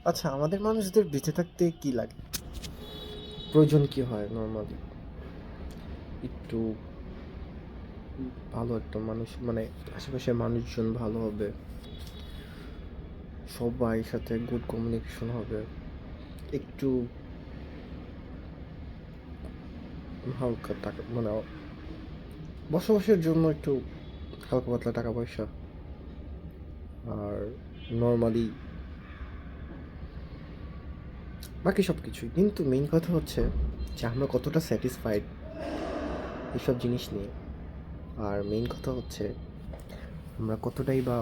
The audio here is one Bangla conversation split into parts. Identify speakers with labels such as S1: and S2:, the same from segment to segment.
S1: আচ্ছা, আমাদের মানুষদের বেঁচে থাকতে কি লাগে? প্রয়োজন কি হয় নরমালি? একটু ভালো একটা মানুষ, মানে আশেপাশের মানুষজন ভালো হবে, সবাই সাথে গুড কমিউনিকেশন হবে, একটু হালকা টাকা, মানে বসবাসের জন্য একটু হালকা পাতলা টাকা পয়সা, আর নর্মালি বাকি সব কিছুই। কিন্তু মেইন কথা হচ্ছে যে আমরা কতটা স্যাটিসফাইড এইসব জিনিস নিয়ে। আর মেইন কথা হচ্ছে আমরা কতটাই বা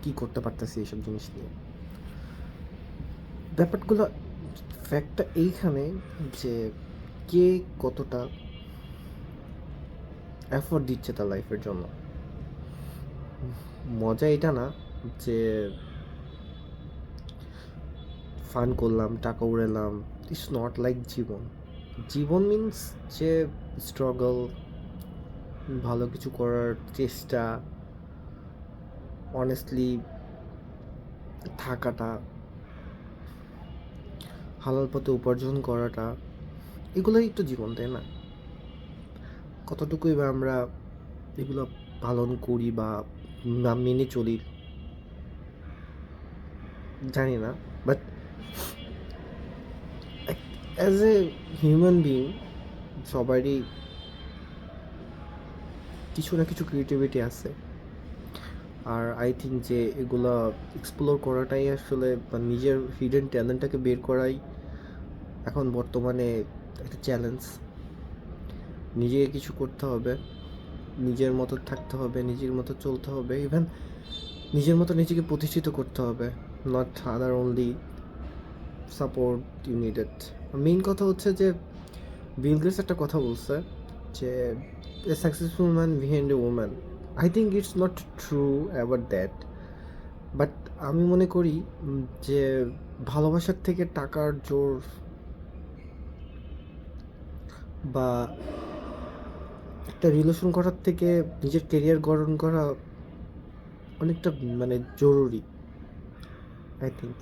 S1: কি করতে পারতেছি এইসব জিনিস নিয়ে। ব্যাপারগুলো, ফ্যাক্টটা এইখানে যে কে কতটা এফোর্ট দিচ্ছে তার লাইফের জন্য। মজা এটা না যে ফান করলাম, টাকা উড়ালাম। ইটস নট লাইক জীবন। জীবন মিন্স যে স্ট্রাগল, ভালো কিছু করার চেষ্টা, অনেস্টলি থাকাটা, হালাল পথে উপার্জন করাটা, এগুলোই তো জীবন, তাই না? কতটুকুই বা আমরা এগুলো পালন করি বা না মেনে চলি জানি না, but as a human being সবারই কিছু না কিছু ক্রিয়েটিভিটি আছে। আর আই থিঙ্ক যে এগুলো এক্সপ্লোর করাটাই আসলে, বা নিজের হিডেন ট্যালেন্টটাকে বের করাই এখন বর্তমানে একটা চ্যালেঞ্জ। নিজেকে কিছু করতে হবে, নিজের মতো থাকতে হবে, নিজের মতো চলতে হবে, ইভেন নিজের মতো নিজেকে প্রতিষ্ঠিত করতে হবে। Not other only support you needed. Main কথা হচ্ছে যে বিল গেটস একটা কথা বলছে যে a successful man behind a woman. I think it's not true about that, but আমি মনে করি যে ভালোবাসার থেকে টাকার জোর বা একটা রিলেশন করার থেকে নিজের কেরিয়ার গঠন করা অনেকটা, মানে জরুরি, আই থিঙ্ক।